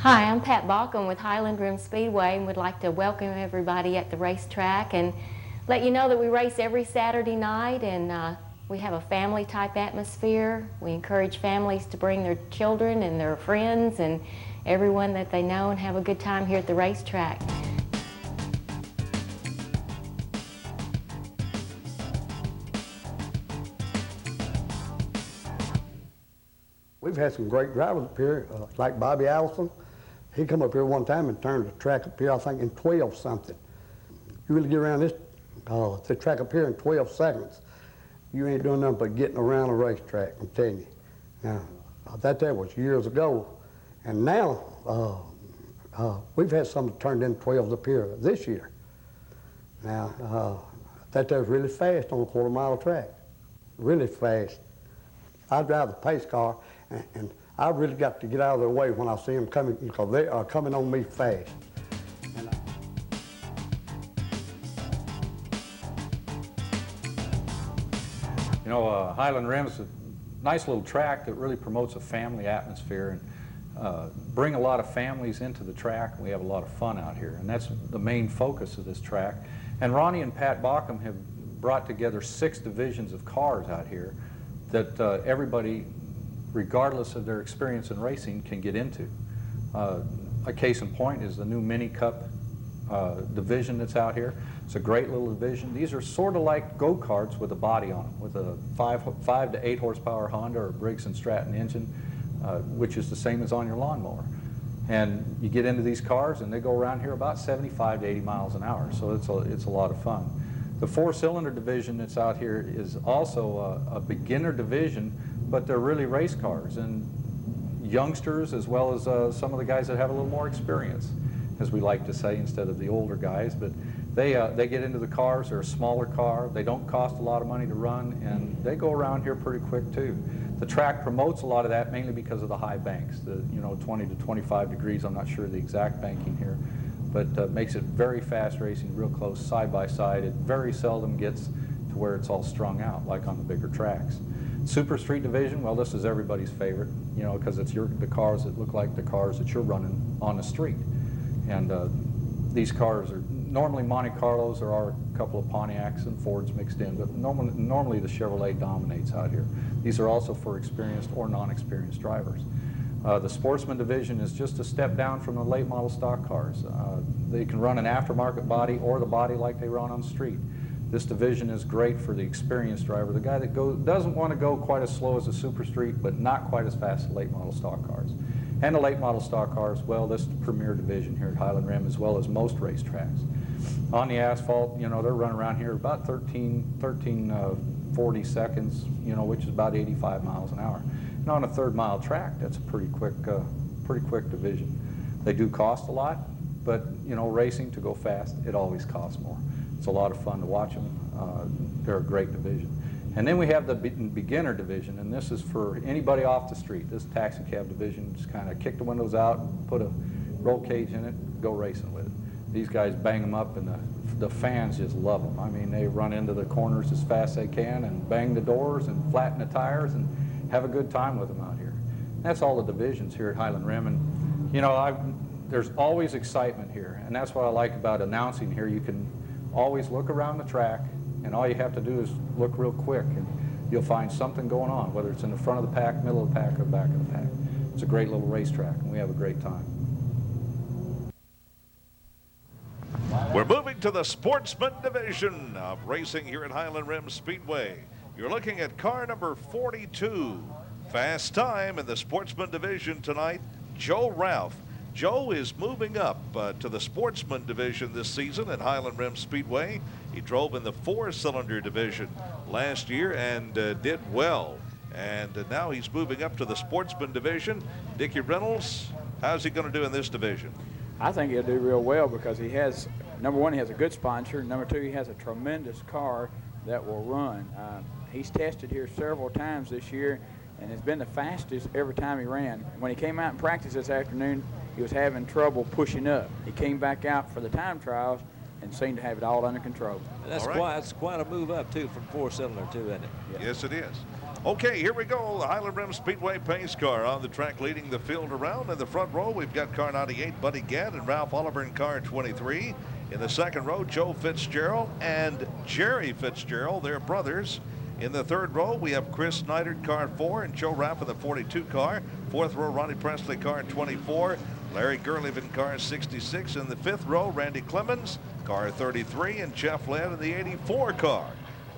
Hi, I'm Pat Balcom with Highland Rim Speedway and would like to welcome everybody at the racetrack and let you know that we race every Saturday night, and we have a family type atmosphere. We encourage families to bring their children and their friends and everyone that they know and have a good time here at the racetrack. We've had some great drivers up here, like Bobby Allison. He come up here one time and turned the track up here, I think, in 12 something. You really get around the track up here in 12 seconds. You ain't doing nothing but getting around a racetrack, I'm telling you. Now, that was years ago. And now, we've had some that turned in 12s up here this year. Now, that was really fast on a quarter-mile track, really fast. I drive the pace car, and I really got to get out of their way when I see them coming, because they are coming on me fast. You know, Highland Rim is a nice little track that really promotes a family atmosphere and bring a lot of families into the track. We have a lot of fun out here, and that's the main focus of this track. And Ronnie and Pat Balcom have brought together 6 divisions of cars out here that everybody, regardless of their experience in racing, can get into. A case in point is the new Mini Cup division that's out here. It's a great little division. These are sort of like go-karts with a body on them, with a 5 to 8 horsepower Honda or Briggs & Stratton engine, which is the same as on your lawnmower. And you get into these cars and they go around here about 75 to 80 miles an hour, so it's a lot of fun. The 4-cylinder division that's out here is also a beginner division, but they're really race cars, and youngsters as well as some of the guys that have a little more experience, as we like to say, instead of the older guys. But they get into the cars. They're a smaller car. They don't cost a lot of money to run, and they go around here pretty quick too. The track promotes a lot of that mainly because of the high banks, the 20 to 25 degrees. I'm not sure the exact banking here, but makes it very fast racing, real close, side by side. It very seldom gets to where it's all strung out like on the bigger tracks. Super Street division, well, this is everybody's favorite, because it's the cars that look like the cars that you're running on the street. And these cars are normally Monte Carlos. There are a couple of Pontiacs and Fords mixed in, but normally the Chevrolet dominates out here. These are also for experienced or non-experienced drivers. The Sportsman division is just a step down from the late model stock cars. They can run an aftermarket body or the body like they run on the street. This division is great for the experienced driver, the guy that doesn't want to go quite as slow as a Super Street, but not quite as fast as late model stock cars. And the late model stock cars, well, this is the premier division here at Highland Rim, as well as most racetracks. On the asphalt, they're running around here about 40 seconds, which is about 85 miles an hour. And on a 3rd-mile track, that's a pretty quick division. They do cost a lot, but racing to go fast, it always costs more. It's a lot of fun to watch them. They're a great division. And then we have the beginner division, and this is for anybody off the street. This taxi cab division, just kind of kick the windows out, put a roll cage in it, go racing with it. These guys bang them up, and the fans just love them. I mean, they run into the corners as fast as they can and bang the doors and flatten the tires and have a good time with them out here. And that's all the divisions here at Highland Rim. And, there's always excitement here, and that's what I like about announcing here. You can always look around the track, and all you have to do is look real quick, and you'll find something going on, whether it's in the front of the pack, middle of the pack, or back of the pack. It's a great little racetrack, and we have a great time. We're moving to the Sportsman division of racing here at Highland Rim Speedway. You're looking at car number 42. Fast time in the Sportsman division tonight, Joe Ralph. Joe is moving up to the Sportsman division this season at Highland Rim Speedway. He drove in the 4-cylinder division last year and did well. And now he's moving up to the Sportsman division. Dickie Reynolds, how's he going to do in this division? I think he'll do real well because he has, number one, he has a good sponsor. Number two, he has a tremendous car that will run. He's tested here several times this year, and it's been the fastest every time he ran. When he came out and practiced this afternoon, he was having trouble pushing up. He came back out for the time trials and seemed to have it all under control. That's quite a move up, too, from 4-cylinder, too, isn't it? Yeah. Yes, it is. Okay, here we go. The Highland Rim Speedway pace car on the track leading the field around. In the front row, we've got car 98, Buddy Gadd, and Ralph Oliver in car 23. In the second row, Joe Fitzgerald and Jerry Fitzgerald, they're brothers. In the third row, we have Chris Neidert, car 4, and Joe Rapp in the 42 car. Fourth row, Ronnie Presley, car 24. Larry Gurley, car 66. In the fifth row, Randy Clemens, car 33, and Jeff Ladd in the 84 car.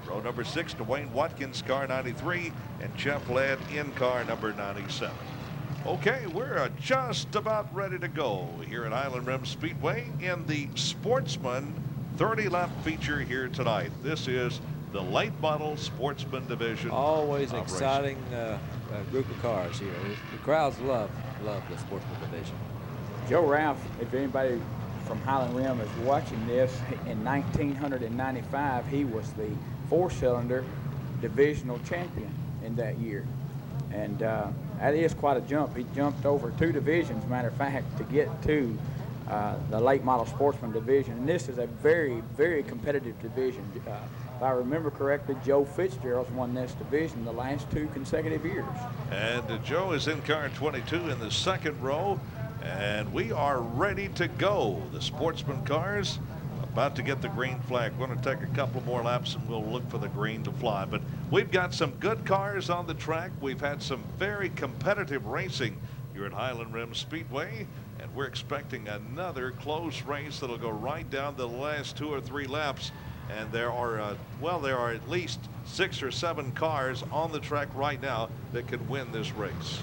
Row number 6, Dwayne Watkins, car 93, and Jeff Ladd in car number 97. Okay, we're just about ready to go here at Highland Rim Speedway in the Sportsman 30-lap feature here tonight. This is the late model Sportsman division. Always exciting group of cars here. The crowds love the Sportsman division. Joe Ralph, if anybody from Highland Rim is watching this, in 1995, he was the 4-cylinder divisional champion in that year. And that is quite a jump. He jumped over 2 divisions, matter of fact, to get to the late model Sportsman division. And this is a very, very competitive division. If I remember correctly, Joe Fitzgerald's won this division the last 2 consecutive years. And Joe is in car 22 in the second row. And we are ready to go. The Sportsman cars about to get the green flag. We're going to take a couple more laps and we'll look for the green to fly. But we've got some good cars on the track. We've had some very competitive racing here at Highland Rim Speedway. And we're expecting another close race that'll go right down to the last 2 or 3 laps. And there are at least 6 or 7 cars on the track right now that could win this race.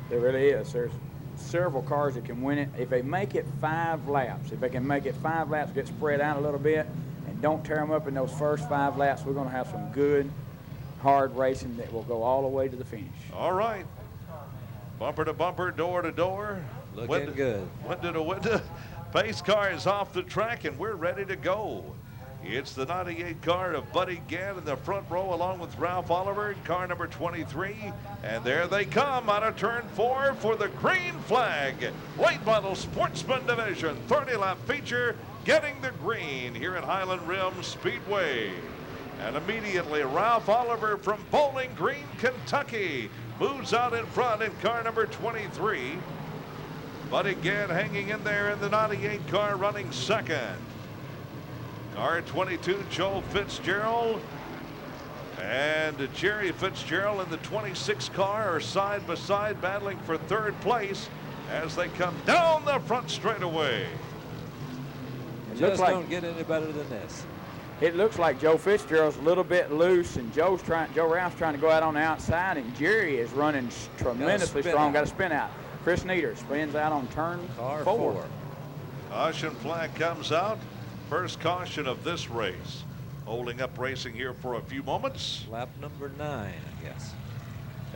There really is. There's several cars that can win it. If they make it 5 laps, if they can make it 5 laps, get spread out a little bit, and don't tear them up in those first 5 laps, we're going to have some good, hard racing that will go all the way to the finish. All right. Bumper to bumper, door to door. Looking good. Window to window. Pace car is off the track, and we're ready to go. It's the 98 car of Buddy Gadd in the front row along with Ralph Oliver in car number 23. And there they come out of turn 4 for the green flag. Late model Sportsman division 30-lap feature getting the green here at Highland Rim Speedway. And immediately Ralph Oliver from Bowling Green, Kentucky moves out in front in car number 23. Buddy Gadd hanging in there in the 98 car running second. Car 22, Joe Fitzgerald and Jerry Fitzgerald in the 26 car are side by side battling for third place as they come down the front straightaway. Just don't get any better than this. It looks like Joe Fitzgerald's a little bit loose, and Joe Ralph's trying to go out on the outside, and Jerry is running tremendously strong. Got a spin out. Chris Neidert spins out on turn 4. Caution flag comes out. First caution of this race. Holding up racing here for a few moments. Lap number 9, I guess.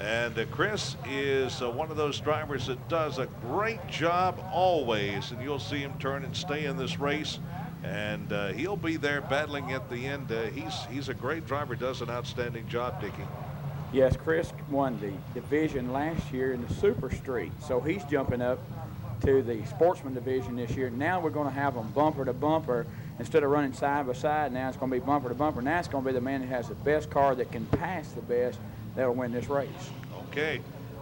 And Chris is one of those drivers that does a great job always, and you'll see him turn and stay in this race, and he'll be there battling at the end. He's a great driver, does an outstanding job, Dickie. Yes, Chris won the division last year in the Super Street, so he's jumping up to the Sportsman division this year. Now we're going to have them bumper to bumper. Instead of running side by side, now it's going to be bumper to bumper. Now it's going to be the man that has the best car that can pass the best that'll win this race. Okay,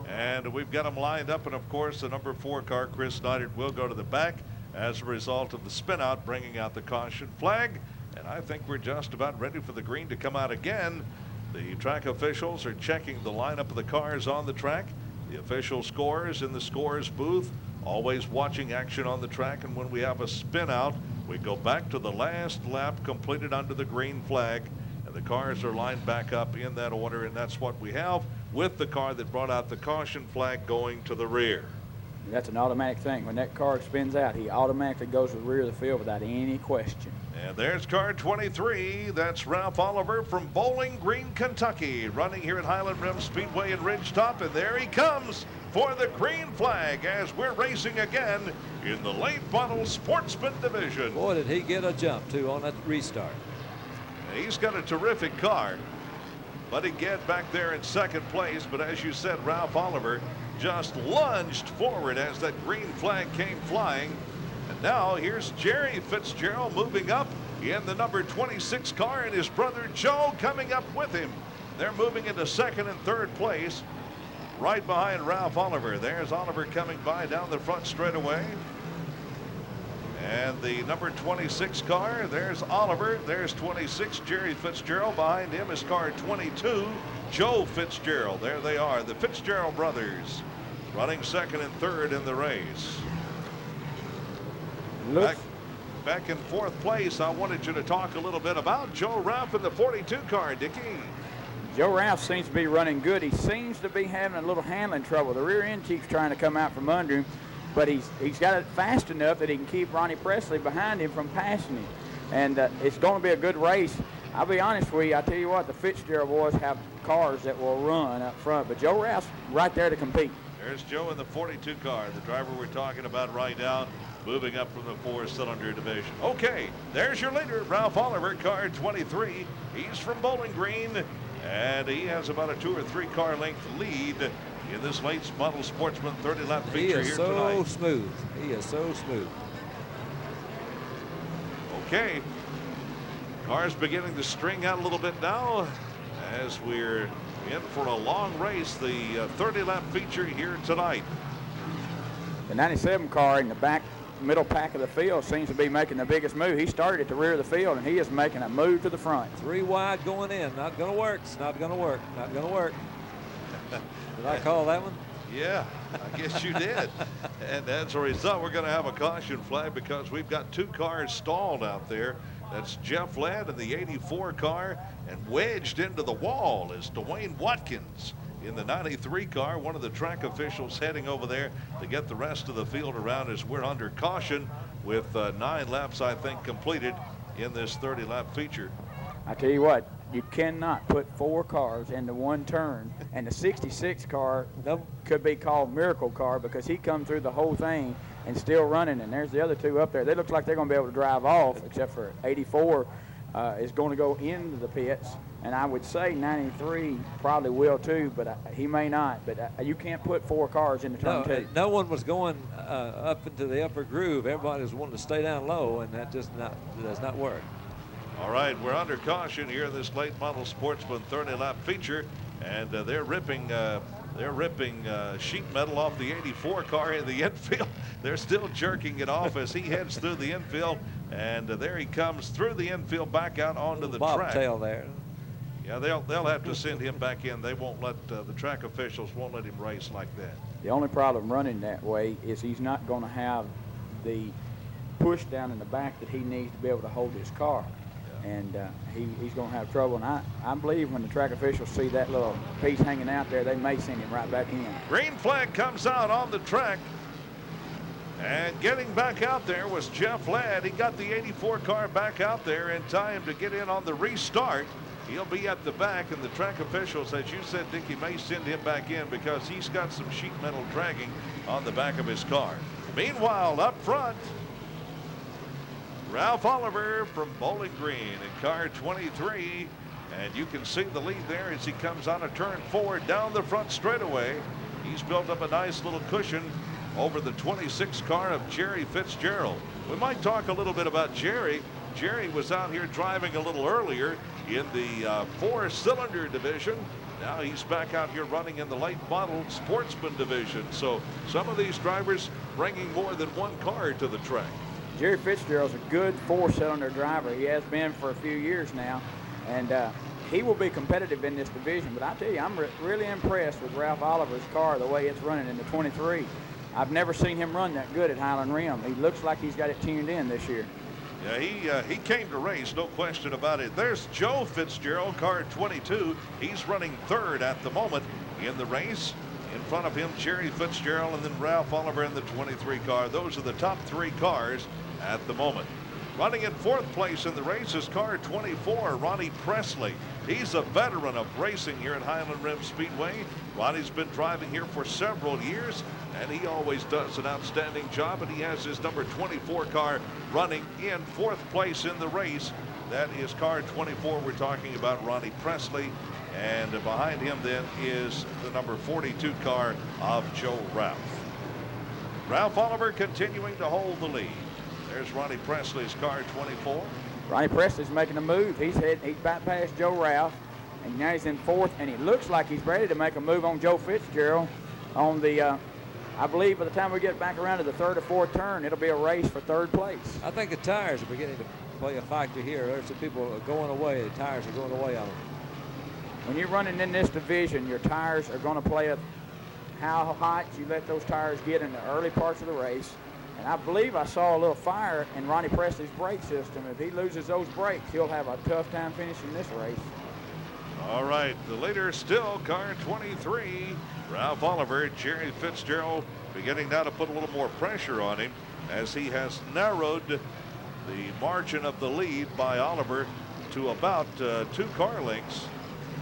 and we've got them lined up, and of course the number 4 car, Chris Neidert, will go to the back as a result of the spin out, bringing out the caution flag. And I think we're just about ready for the green to come out again. The track officials are checking the lineup of the cars on the track. The official scores in the scores booth, always watching action on the track, and when we have a spin out, we go back to the last lap completed under the green flag, and the cars are lined back up in that order, and that's what we have with the car that brought out the caution flag going to the rear. That's an automatic thing. When that car spins out, he automatically goes to the rear of the field without any question. And there's car 23. That's Ralph Oliver from Bowling Green, Kentucky, running here at Highland Rim Speedway in Ridgetop, and there he comes for the green flag as we're racing again in the late model Sportsman division. Boy, did he get a jump, too, on that restart. He's got a terrific car. Buddy Gadd back there in second place, but as you said, Ralph Oliver just lunged forward as that green flag came flying. And now here's Jerry Fitzgerald moving up in the number 26 car, and his brother Joe coming up with him They're moving into second and third place, right behind Ralph Oliver. There's Oliver coming by down the front straightaway. And the number 26 car, there's Oliver. There's 26, Jerry Fitzgerald. Behind him is car 22, Joe Fitzgerald. There they are, the Fitzgerald brothers, running second and third in the race. Back in fourth place, I wanted you to talk a little bit about Joe Ralph in the 42 car, Dickie. Joe Ralph seems to be running good. He seems to be having a little handling trouble. The rear end keeps trying to come out from under him, but he's got it fast enough that he can keep Ronnie Presley behind him from passing him. And it's going to be a good race. I'll be honest with you, I tell you what, the Fitzgerald boys have cars that will run up front, but Joe Ralph's right there to compete. There's Joe in the 42 car, the driver we're talking about right now, moving up from the 4-cylinder division. Okay, there's your leader, Ralph Oliver, car 23. He's from Bowling Green, and he has about a 2 or 3 car length lead in this late model Sportsman 30-lap feature here tonight. He is so smooth. He is so smooth. Okay, cars beginning to string out a little bit now as we're in for a long race, the 30-lap feature here tonight. The 97 car in the back middle pack of the field seems to be making the biggest move. He started at the rear of the field, and he is making a move to the front. 3 wide going in. Not going to work. It's not going to work. Not going to work. Did I call that one? Yeah, I guess you did. And as a result, we're going to have a caution flag because we've got 2 cars stalled out there. That's Jeff Ladd in the 84 car, and wedged into the wall is Dwayne Watkins in the 93 car. One of the track officials heading over there to get the rest of the field around as we're under caution with 9 laps, I think, completed in this 30-lap feature. I tell you what, you cannot put 4 cars into one turn, and the 66 car could be called miracle car because he come through the whole thing and still running, and there's the other 2 up there. They look like they're going to be able to drive off, except for 84 is going to go into the pits, and I would say 93 probably will too, but he may not. But you can't put 4 cars into turn 2. No one was going up into the upper groove. Everybody was wanting to stay down low, and that just does not work. All right, we're under caution here in this late model Sportsman 30-lap feature, and they're ripping sheet metal off the 84 car in the infield. They're still jerking it off as he heads through the infield, and there he comes through the infield back out onto the track. Bobtail there. Yeah, they'll have to send him back in. They won't let the track officials won't let him race like that. The only problem running that way is he's not going to have the push down in the back that he needs to be able to hold his car. And he's going to have trouble. And I believe when the track officials see that little piece hanging out there, they may send him right back in. Green flag comes out on the track. And getting back out there was Jeff Ladd. He got the 84 car back out there in time to get in on the restart. He'll be at the back, and the track officials, as you said, Dickie, may send him back in because he's got some sheet metal dragging on the back of his car. Meanwhile, up front, Ralph Oliver from Bowling Green in car 23, and you can see the lead there as he comes on a turn 4 down the front straightaway. He's built up a nice little cushion over the 26 car of Jerry Fitzgerald. We might talk a little bit about Jerry. Jerry was out here driving a little earlier in the 4-cylinder division. Now he's back out here running in the late model Sportsman division. So some of these drivers bringing more than 1 car to the track. Jerry Fitzgerald's a good 4-cylinder driver. He has been for a few years now, and he will be competitive in this division. But I tell you, I'm really impressed with Ralph Oliver's car, the way it's running in the 23. I've never seen him run that good at Highland Rim. He looks like he's got it tuned in this year. Yeah, he came to race, no question about it. There's Joe Fitzgerald, car 22. He's running 3rd at the moment in the race. In front of him, Jerry Fitzgerald, and then Ralph Oliver in the 23 car. Those are the top 3 cars at the moment. Running in 4th place in the race is car 24, Ronnie Presley. He's a veteran of racing here at Highland Rim Speedway. Ronnie's been driving here for several years, and he always does an outstanding job, and he has his number 24 car running in 4th place in the race. That is car 24 we're talking about, Ronnie Presley. And behind him then is the number 42 car of Joe Ralph. Ralph Oliver continuing to hold the lead. There's Ronnie Presley's car 24. Ronnie Presley's making a move. He's back past Joe Ralph, And now he's in fourth, and he looks like he's ready to make a move on Joe Fitzgerald on the, I believe by the time we get back around to the third or fourth turn, it'll be a race for third place. I think the tires are beginning to play a factor here. There's some people going away. The tires are going away on them. When you're running in this division, your tires are going to play how hot you let those tires get in the early parts of the race. And I believe I saw a little fire in Ronnie Presley's brake system. If he loses those brakes, he'll have a tough time finishing this race. All right, the leader still car 23, Ralph Oliver. Jerry Fitzgerald beginning now to put a little more pressure on him as he has narrowed the margin of the lead by Oliver to about 2 car lengths.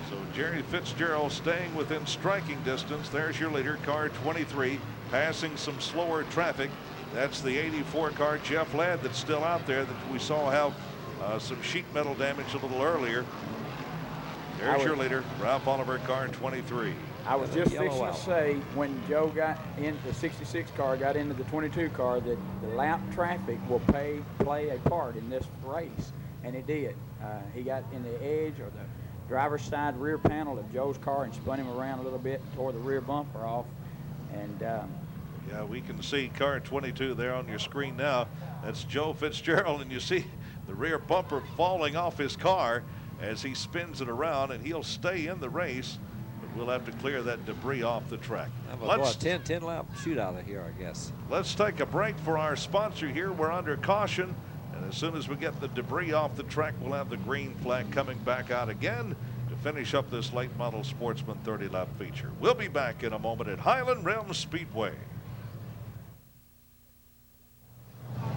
So Jerry Fitzgerald staying within striking distance. There's your leader, car 23, passing some slower traffic. That's the 84 car Jeff Ladd that's still out there that we saw have some sheet metal damage a little earlier. There's your leader, Ralph Oliver, car 23. I was just fixing to say when Joe got in the 66 car, got into the 22 car, that the lap traffic will play a part in this race, and it did. He got in the edge or the driver's side rear panel of Joe's car and spun him around a little bit, tore the rear bumper off, and yeah, we can see car 22 there on your screen now. That's Joe Fitzgerald, and you see the rear bumper falling off his car as he spins it around, and he'll stay in the race, but we'll have to clear that debris off the track. Let's 10 lap shootout of here, I guess. Let's take a break for our sponsor here. We're under caution, and as soon as we get the debris off the track, we'll have the green flag coming back out again to finish up this late model Sportsman 30 lap feature. We'll be back in a moment at Highland Rim Speedway.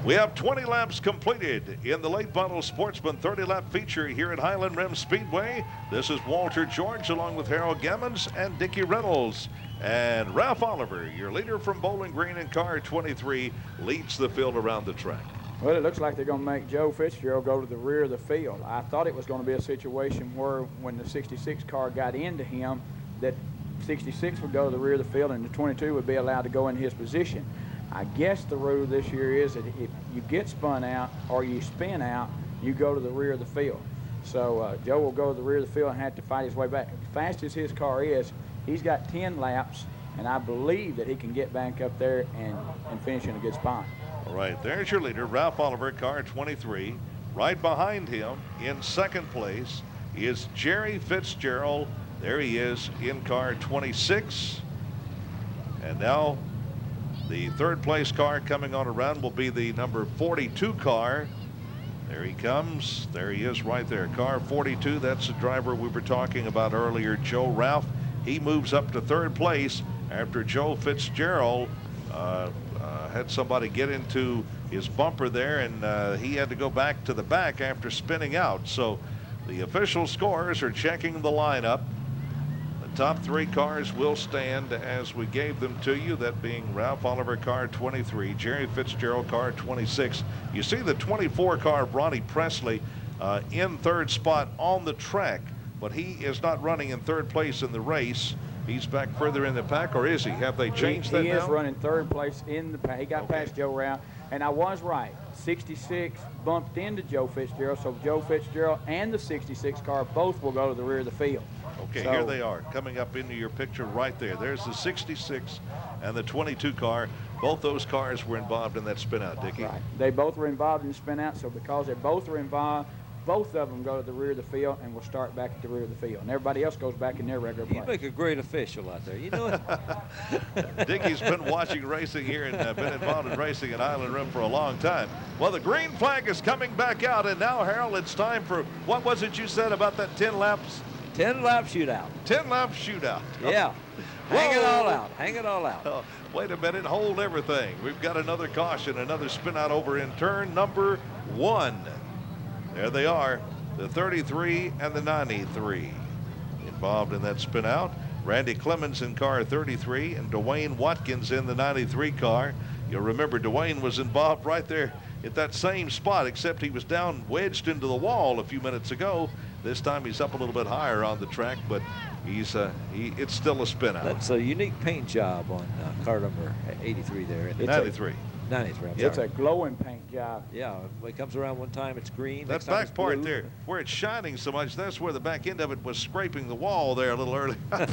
We have 20 laps completed in the late model Sportsman 30 lap feature here at Highland Rim Speedway. This is Walter George along with Harold Gammons and Dickie Reynolds. And Ralph Oliver, your leader from Bowling Green in car 23, leads the field around the track. well, it looks like they're going to make Joe Fitzgerald go to the rear of the field. I thought it was going to be a situation where when the 66 car got into him, that 66 would go to the rear of the field and the 22 would be allowed to go in his position. I guess the rule this year is that if you get spun out or you spin out, you go to the rear of the field. So Joe will go to the rear of the field and have to fight his way back. As fast as his car is, he's got 10 laps, and I believe that he can get back up there and finish in a good spot. All right, there's your leader, Ralph Oliver, car 23. Right behind him in second place is Jerry Fitzgerald. There he is in car 26. And now the third place car coming on around will be the number 42 car. There he comes. There he is right there. Car 42, that's the driver we were talking about earlier, Joe Ralph. He moves up to third place after Joe Fitzgerald had somebody get into his bumper there, and he had to go back to the back after spinning out. So the official scorers are checking the lineup. Top three cars will stand as we gave them to you, that being Ralph Oliver, car 23, Jerry Fitzgerald, car 26. You see the 24 car, Ronnie Presley, in third spot on the track, but he is not running in third place in the race. He's back further in the pack, or is he? Have they changed that now? He is running third place in the pack. He got past Joe Ralph, and I was right. 66 bumped into Joe Fitzgerald, so Joe Fitzgerald and the 66 car both will go to the rear of the field. Okay, so here they are coming up into your picture right there. There's the 66 and the 22 car. Both those cars were involved in that spin out, Dickie. Right. They both were involved in the spin out, so because they both are involved, both of them go to the rear of the field and will start back at the rear of the field. And everybody else goes back in their regular place. You make a great official out there. You know it. Dickie's been watching racing here and been involved in racing at Highland Rim for a long time. Well, the green flag is coming back out, and now, Harold, it's time for, what was it you said about that 10 laps? 10 lap shootout. 10 lap shootout. Yeah. Hang it all out. Hang it all out. Oh, wait a minute. Hold everything. We've got another caution, another spin out over in turn number 1. There they are, the 33 and the 93 involved in that spin out. Randy Clemens in car 33 and Dwayne Watkins in the 93 car. You'll remember Dwayne was involved right there at that same spot, except he was down wedged into the wall a few minutes ago. This time he's up a little bit higher on the track, but he's it's still a spin out. That's a unique paint job on car number 83 there. It's 93. 90s, right? It's a glowing paint job. Yeah, when it comes around one time, it's green. That next time back it's part blue. there, where it's shining so much, that's where the back end of it was scraping the wall there a little early. I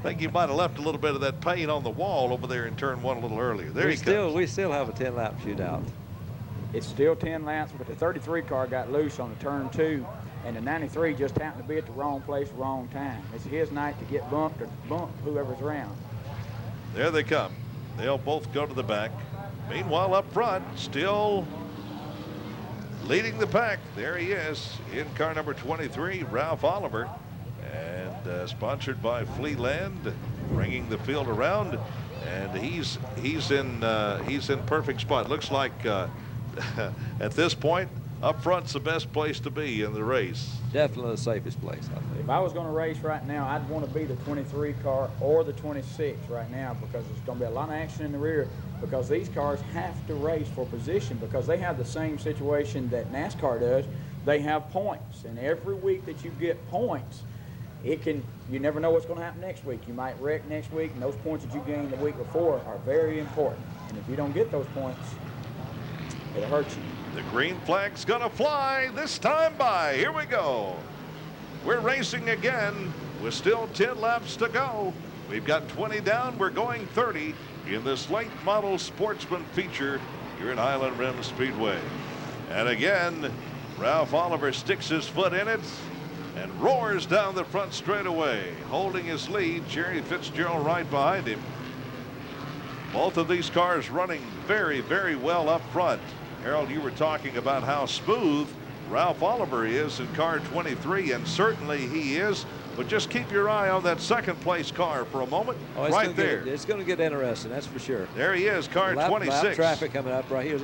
think you might have left a little bit of that paint on the wall over there in turn 1 a little earlier. There he comes. We still have a 10-lap shootout. It's still 10 laps, but the 33 car got loose on the turn 2, and the 93 just happened to be at the wrong place, wrong time. It's his night to get bumped or bump whoever's around. There they come. They'll both go to the back. Meanwhile, up front, still leading the pack. There he is in car number 23, Ralph Oliver, and sponsored by Fleeland, bringing the field around. And he's in perfect spot. Looks like at this point, up front's the best place to be in the race. Definitely the safest place, I think. If I was going to race right now, I'd want to be the 23 car or the 26 right now, because there's going to be a lot of action in the rear, because these cars have to race for position, because they have the same situation that NASCAR does. They have points, and every week that you get points, you never know what's going to happen next week. You might wreck next week, and those points that you gained the week before are very important. And if you don't get those points, it'll hurt you. The green flag's gonna fly this time by. Here we go. We're racing again with still 10 laps to go. We've got 20 down. We're going 30 in this late model Sportsman feature here at Highland Rim Speedway. And again, Ralph Oliver sticks his foot in it and roars down the front straightaway, holding his lead. Jerry Fitzgerald right behind him. Both of these cars running very, very well up front. Harold, you were talking about how smooth Ralph Oliver is in car 23, and certainly he is. But just keep your eye on that second place car for a moment. Oh, right there. It's going to get interesting, that's for sure. There he is, car 26. Lap traffic coming up right here.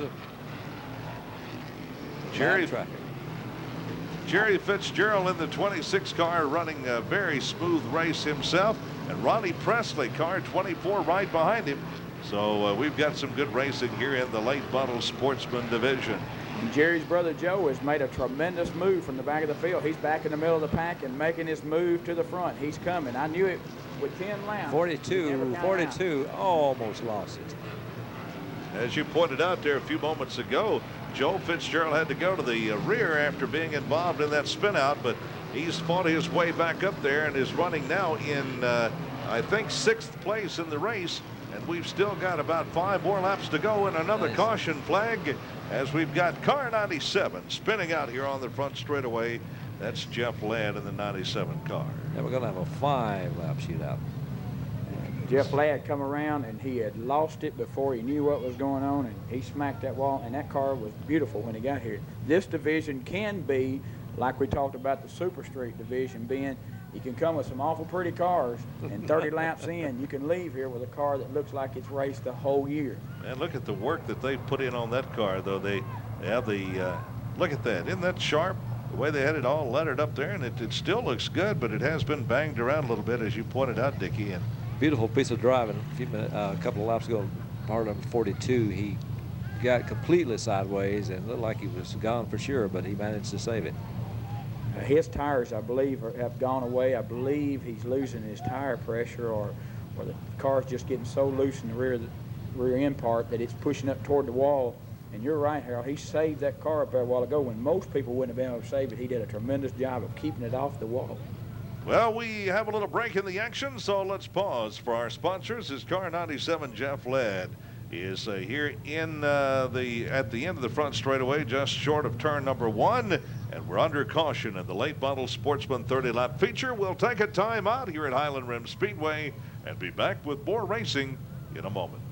Jerry Fitzgerald in the 26 car, running a very smooth race himself. And Ronnie Presley, car 24, right behind him. So we've got some good racing here in the late model Sportsman division. And Jerry's brother Joe has made a tremendous move from the back of the field. He's back in the middle of the pack and making his move to the front. He's coming. I knew it with 10 laps. 42, almost lost it. As you pointed out there a few moments ago, Joe Fitzgerald had to go to the rear after being involved in that spin out, but he's fought his way back up there and is running now in, I think, 6th place in the race. And we've still got about 5 more laps to go, and another caution flag as we've got car 97 spinning out here on the front straightaway. That's Jeff Ladd in the 97 car. And we're going to have a 5-lap shootout. Jeff Ladd come around, and he had lost it before he knew what was going on, and he smacked that wall, and that car was beautiful when he got here. This division can be, like we talked about the Super Street division being, you can come with some awful pretty cars, and 30 laps in, you can leave here with a car that looks like it's raced the whole year. And look at the work that they put in on that car, though. They have the, look at that. Isn't that sharp? The way they had it all lettered up there, and it still looks good, but it has been banged around a little bit, as you pointed out, Dickie. And Beautiful piece of driving. A couple of laps ago, part of 42, he got completely sideways and looked like he was gone for sure, but he managed to save it. His tires, I believe, have gone away. I believe he's losing his tire pressure, or the car's just getting so loose in the rear end part that it's pushing up toward the wall. And you're right, Harold. He saved that car up there a while ago when most people wouldn't have been able to save it. He did a tremendous job of keeping it off the wall. well, we have a little break in the action, so let's pause for our sponsors. His car 97, Jeff Ladd, is here in at the end of the front straightaway, just short of turn number 1. And we're under caution in the late model Sportsman 30-lap feature. We'll take a time out here at Highland Rim Speedway and be back with more racing in a moment.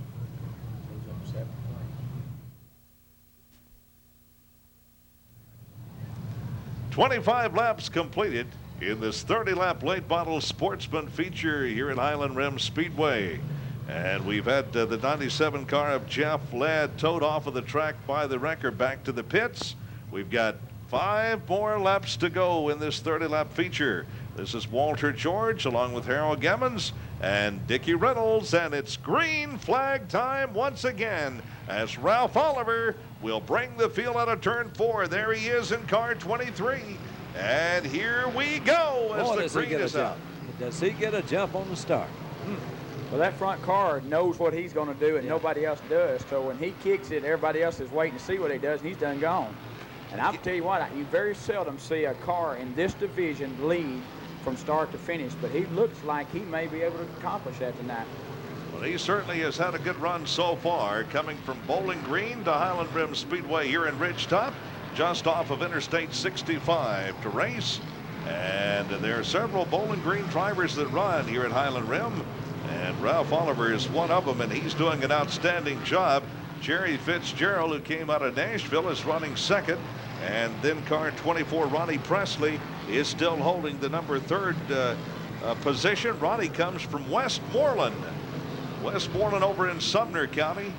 25 laps completed in this 30-lap late model Sportsman feature here at Highland Rim Speedway. And we've had the 97 car of Jeff Ladd towed off of the track by the wrecker back to the pits. We've got 5 more laps to go in this 30-lap feature. This is Walter George along with Harold Gemmons and Dickie Reynolds, and it's green flag time once again as Ralph Oliver will bring the field out of turn 4. There he is in car 23. And here we go as the green is up. Does he get a jump on the start? Well, that front car knows what he's going to do, and nobody else does. So when he kicks it, everybody else is waiting to see what he does, and he's done gone. And I'll tell you what, you very seldom see a car in this division lead from start to finish, but he looks like he may be able to accomplish that tonight. Well, he certainly has had a good run so far, coming from Bowling Green to Highland Rim Speedway here in Ridgetop, just off of Interstate 65 to race. And there are several Bowling Green drivers that run here at Highland Rim, and Ralph Oliver is one of them, and he's doing an outstanding job. Jerry Fitzgerald, who came out of Nashville, is running second, and then car 24, Ronnie Presley, is still holding the number 3rd position. Ronnie comes from Westmoreland over in Sumner County.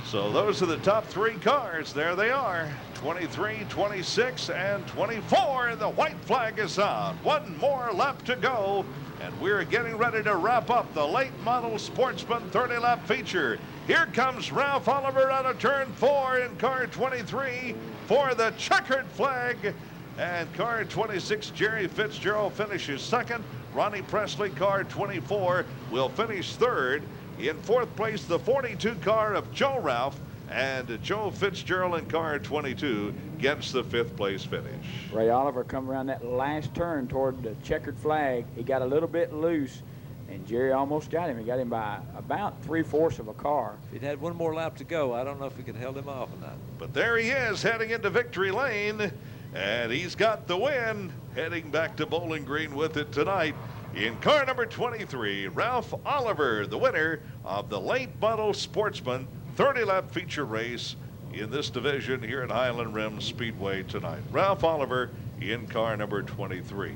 So those are the top 3 cars. There they are, 23, 26, and 24. And the white flag is out. One more lap to go, and we're getting ready to wrap up the late model Sportsman 30-lap feature. Here comes Ralph Oliver out of turn 4 in car 23 for the checkered flag. And car 26, Jerry Fitzgerald, finishes second. Ronnie Presley, car 24, will finish 3rd. In 4th place, the 42 car of Joe Ralph, and Joe Fitzgerald in car 22 gets the 5th place finish. Ray Oliver come around that last turn toward the checkered flag. He got a little bit loose, and Jerry almost got him. He got him by about 3/4 of a car. If he'd had one more lap to go, I don't know if we could have held him off or not. But there he is heading into victory lane, and he's got the win, heading back to Bowling Green with it tonight. In car number 23, Ralph Oliver, the winner of the late model Sportsman 30-lap feature race in this division here at Highland Rim Speedway tonight. Ralph Oliver in car number 23.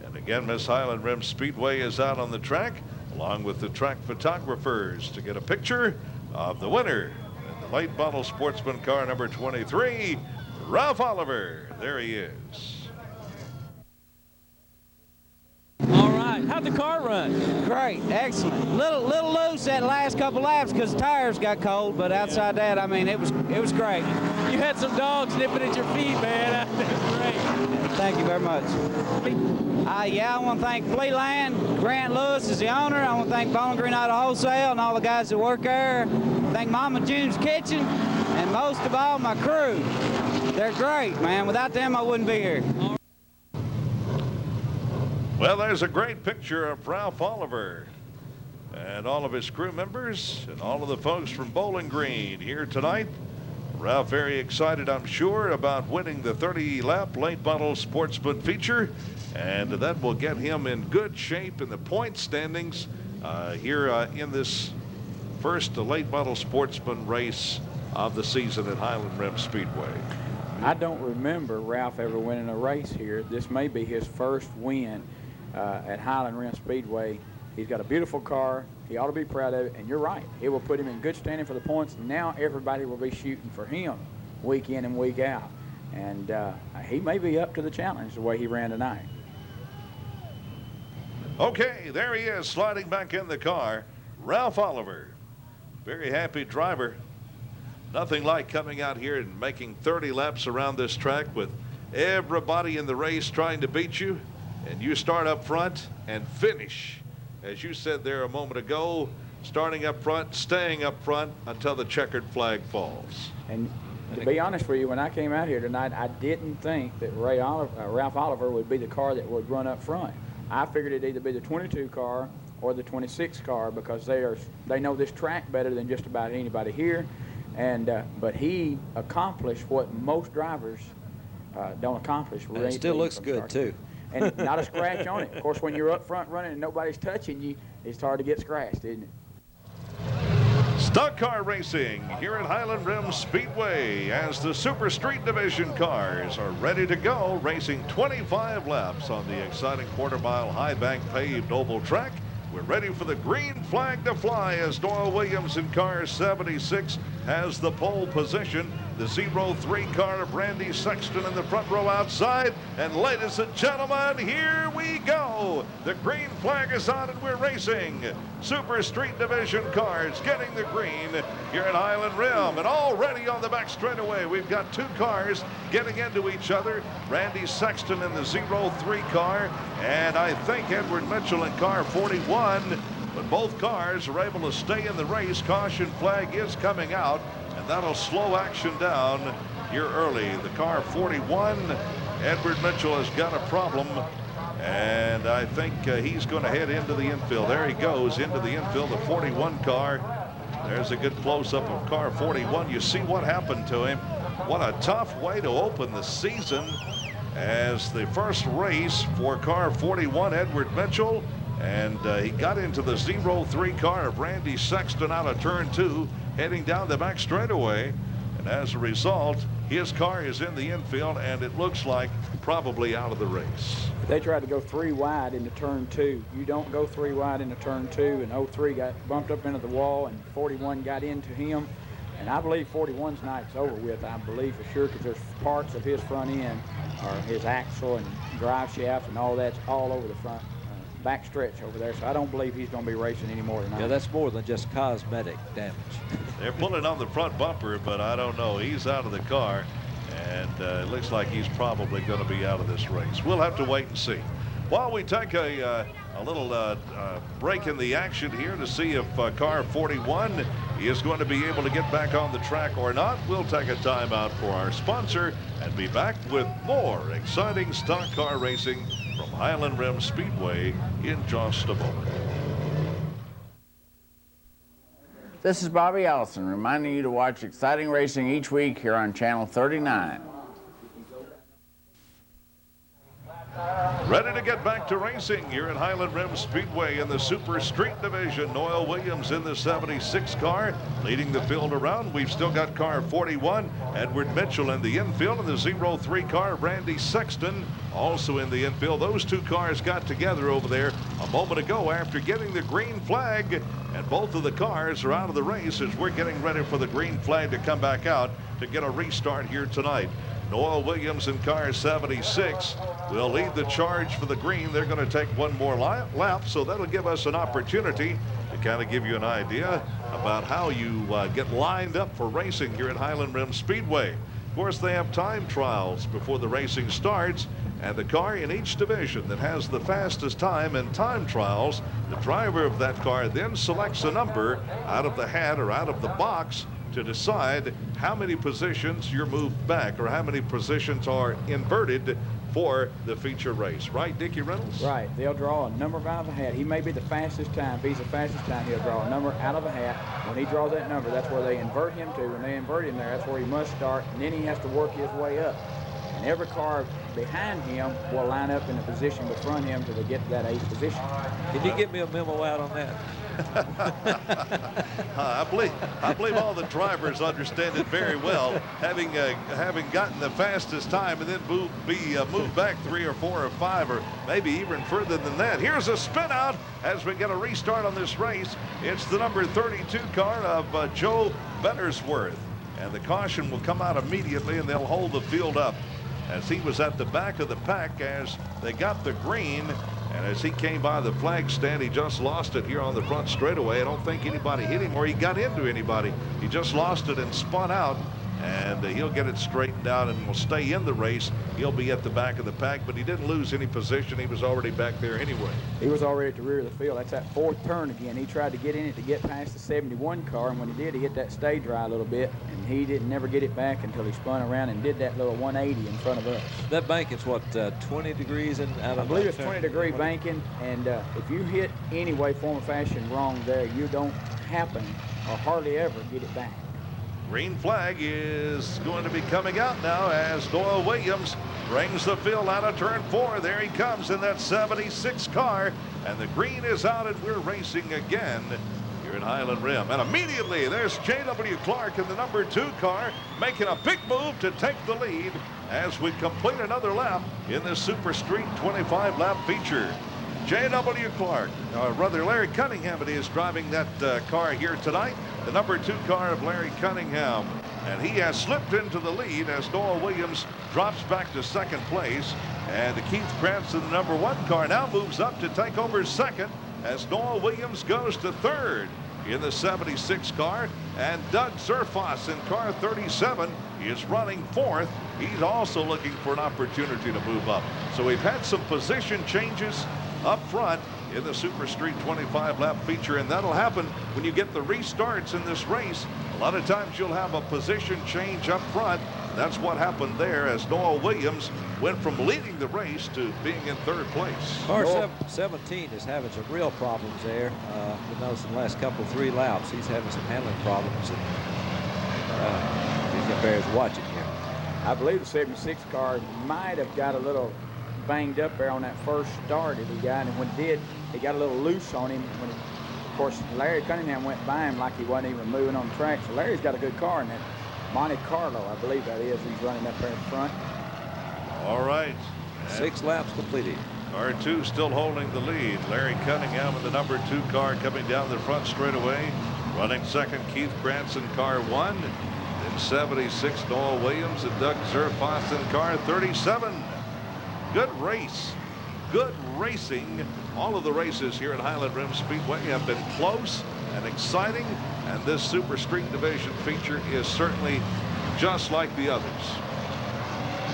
And again, Miss Highland Rim Speedway is out on the track, along with the track photographers, to get a picture of the winner in the late model Sportsman car number 23, Ralph Oliver. There he is. How'd the car run? Great, excellent. Little loose that last couple laps because the tires got cold, but outside that, I mean, it was great. You had some dogs nipping at your feet, man. That was great. Thank you very much. Yeah, I want to thank Fleeland. Grant Lewis is the owner. I want to thank Bowling Green Auto Wholesale and all the guys that work there. Thank Mama June's Kitchen, and most of all, my crew. They're great, man. Without them, I wouldn't be here. Well, there's a great picture of Ralph Oliver and all of his crew members and all of the folks from Bowling Green here tonight. Ralph very excited, I'm sure, about winning the 30-lap late model Sportsman feature, and that will get him in good shape in the point standings here in this first late model Sportsman race of the season at Highland Rim Speedway. I don't remember Ralph ever winning a race here. This may be his first win at Highland Rim Speedway. He's got a beautiful car. He ought to be proud of it, and you're right. It will put him in good standing for the points. Now everybody will be shooting for him week in and week out, and he may be up to the challenge the way he ran tonight. Okay, there he is sliding back in the car. Ralph Oliver, very happy driver. Nothing like coming out here and making 30 laps around this track with everybody in the race trying to beat you, and you start up front and finish, as you said there a moment ago, starting up front, staying up front until the checkered flag falls. And to be honest with you, when I came out here tonight, I didn't think that Ralph Oliver would be the car that would run up front. I figured it'd either be the 22 car or the 26 car, because they know this track better than just about anybody here. And but he accomplished what most drivers don't accomplish. And it still looks good too. And not a scratch on it. Of course, when you're up front running and nobody's touching you, it's hard to get scratched, isn't it? Stock car racing here at Highland Rim Speedway as the Super Street Division cars are ready to go, racing 25 laps on the exciting quarter-mile high-bank paved oval track. We're ready for the green flag to fly as Doyle Williams in car 76 has the pole position. The 03 car of Randy Sexton in the front row outside. And ladies and gentlemen, here we go. The green flag is on and we're racing. Super Street Division cars getting the green here at Highland Rim. And already on the back straightaway, we've got two cars getting into each other. Randy Sexton in the 03 car, and I think Edward Mitchell in car 41. but both cars are able to stay in the race. Caution flag is coming out, and that'll slow action down here early. The car 41, Edward Mitchell, has got a problem, and I think he's going to head into the infield. There he goes into the infield, the 41 car. There's a good close-up of car 41. You see what happened to him. What a tough way to open the season, as the first race for car 41, Edward Mitchell, and he got into the 03 car of Randy Sexton out of turn 2, heading down the back straightaway, and as a result, his car is in the infield, and it looks like probably out of the race. They tried to go 3 wide into turn 2. You don't go 3 wide into turn 2, and 03 got bumped up into the wall, and 41 got into him. And I believe 41's night's over with, I believe for sure, because there's parts of his front end, or his axle and drive shaft and all that's all over the front back stretch over there. So I don't believe he's going to be racing anymore tonight. Yeah, that's more than just cosmetic damage. They're pulling on the front bumper, but I don't know. He's out of the car, and it looks like he's probably going to be out of this race. We'll have to wait and see. While we take a little break in the action here to see if car 41 is going to be able to get back on the track or not, we'll take a timeout for our sponsor and be back with more exciting stock car racing from Highland Rim Speedway in just a moment. This is Bobby Allison reminding you to watch exciting racing each week here on Channel 39. Ready to get back to racing here at Highland Rim Speedway in the Super Street Division. Noel Williams in the 76 car leading the field around. We've still got car 41, Edward Mitchell in the infield, and the 03 car, Randy Sexton, also in the infield. Those two cars got together over there a moment ago after getting the green flag, and both of the cars are out of the race as we're getting ready for the green flag to come back out to get a restart here tonight. Noel Williams in car 76 will lead the charge for the green. They're going to take one more lap, so that'll give us an opportunity to kind of give you an idea about how you get lined up for racing here at Highland Rim Speedway. Of course, they have time trials before the racing starts, and the car in each division that has the fastest time in time trials, the driver of that car then selects a number out of the hat or out of the box to decide how many positions you're moved back or how many positions are inverted for the feature race. Right, Dickie Reynolds? Right. They'll draw a number out of a hat. He may be the fastest time. If he's the fastest time, he'll draw a number out of a hat. When he draws that number, that's where they invert him to. When they invert him there, that's where he must start, and then he has to work his way up. And every car behind him will line up in a position before him till they get to that 8th position. Can you get me a memo out on that? I believe all the drivers understand it very well, having gotten the fastest time and then moved back 3 or 4 or 5 or maybe even further than that. Here's a spin out as we get a restart on this race. It's the number 32 car of Joe Bennersworth, and the caution will come out immediately, and they'll hold the field up as he was at the back of the pack as they got the green. And as he came by the flag stand, he just lost it here on the front straightaway. I don't think anybody hit him or he got into anybody. He just lost it and spun out, and he'll get it straightened out and will stay in the race. He'll be at the back of the pack, but he didn't lose any position. He was already back there anyway. He was already at the rear of the field. That's that 4th turn again. He tried to get in it to get past the 71 car, and when he did, he hit that stay dry a little bit, and he didn't never get it back until he spun around and did that little 180 in front of us. That banking's what, 20 degrees in out of I believe it's 20-degree banking, and if you hit any way, form, or fashion wrong there, you don't happen or hardly ever get it back. Green flag is going to be coming out now as Noel Williams brings the field out of turn 4. There he comes in that 76 car, and the green is out, and we're racing again here at Highland Rim. And immediately there's J.W. Clark in the number 2 car making a big move to take the lead as we complete another lap in this Super Street 25 lap feature. J.W. Clark, or rather Larry Cunningham it is, driving that car here tonight, the number 2 car of Larry Cunningham. And he has slipped into the lead as Noel Williams drops back to 2nd place. And Keith Cranston, the number 1 car, now moves up to take over 2nd as Noel Williams goes to 3rd in the 76 car. And Doug Zerfoss in car 37 is running 4th. He's also looking for an opportunity to move up. So we've had some position changes up front in the Super Street 25 lap feature, and that'll happen when you get the restarts in this race. A lot of times you'll have a position change up front. That's what happened there as Noah Williams went from leading the race to being in third place. Car 17 is having some real problems there. You notice in the last three laps, he's having some handling problems. And it bears watching here. I believe the 76 car might have got a little banged up there on that first start that he got, and when it did, he got a little loose on him. When of course, Larry Cunningham went by him like he wasn't even moving on the track. So Larry's got a good car in that Monte Carlo, I believe that is. He's running up there in front. All right. 6 laps completed. Car 2 still holding the lead. Larry Cunningham in the number 2 car coming down the front straightaway. Running second, Keith Branson, car 1. Then 76, Noah Williams and Doug Zerfoss in car 37. Good race. Good racing. All of the races here at Highland Rim Speedway have been close and exciting, and this Super Street Division feature is certainly just like the others.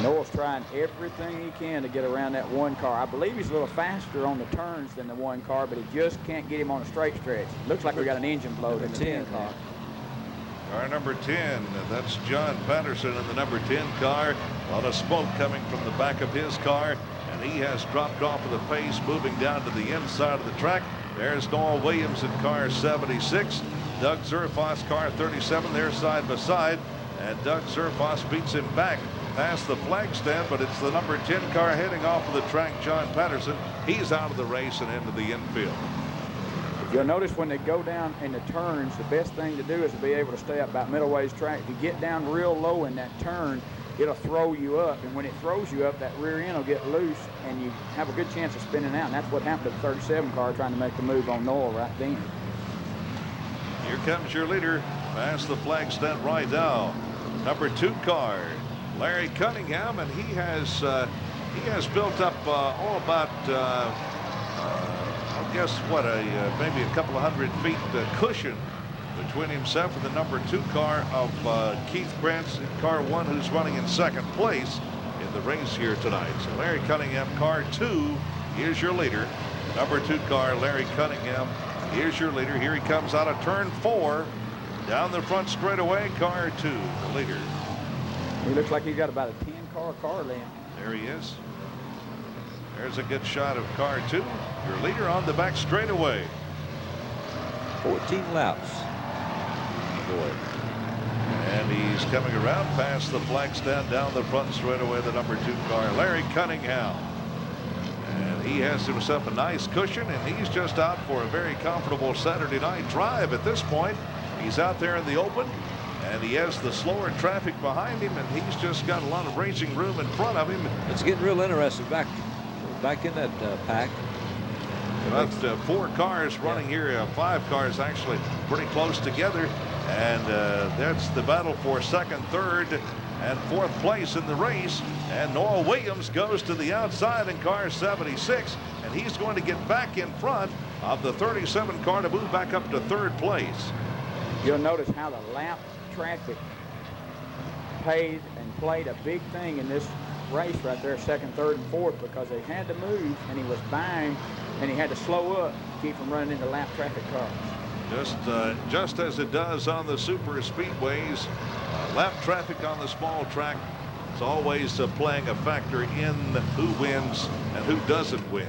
Noah's trying everything he can to get around that 1 car. I believe he's a little faster on the turns than the 1 car, but he just can't get him on a straight stretch. Looks like we got an engine blow in the 10 car. Car number 10, that's John Patterson in the number 10 car. A lot of smoke coming from the back of his car, and he has dropped off of the pace, moving down to the inside of the track. There's Noah Williams in car 76. Doug Zerfoss, car 37. They're side by side, and Doug Zerfoss beats him back past the flag stand, but it's the number 10 car heading off of the track, John Patterson. He's out of the race and into the infield. You'll notice when they go down in the turns, the best thing to do is to be able to stay up about middle ways track. If you get down real low in that turn, it'll throw you up, and when it throws you up, that rear end will get loose, and you have a good chance of spinning out, and that's what happened to the 37 car trying to make the move on Noah right then. Here comes your leader past the flag stand right now. Number 2 car, Larry Cunningham, and he has built up about I guess what maybe a couple of 100 feet cushion between himself and the number 2 car of Keith Branson, car 1, who's running in second place in the race here tonight. So Larry Cunningham, car 2, is your leader. Number 2 car, Larry Cunningham, is your leader. Here he comes out of turn 4, down the front straightaway, car 2, the leader. He looks like he's got about a 10 car length. There he is. There's a good shot of car 2, your leader on the back straightaway. 14 laps. Boy. And he's coming around past the flag stand down the front straightaway, the number 2 car, Larry Cunningham. And he has himself a nice cushion, and he's just out for a very comfortable Saturday night drive at this point. He's out there in the open, and he has the slower traffic behind him, and he's just got a lot of racing room in front of him. It's getting real interesting back in that pack. About 4 cars running here, 5 cars actually pretty close together, and that's the battle for second, third, and 4th place in the race. And Noah Williams goes to the outside in car 76, and he's going to get back in front of the 37 car to move back up to 3rd place. You'll notice how the lap traffic played a big thing in this race right there, 2nd, 3rd, and 4th, because they had to move, and he was buying, and he had to slow up to keep from running into lap traffic cars. Just as it does on the super speedways, lap traffic on the small track is always playing a factor in who wins and who doesn't win.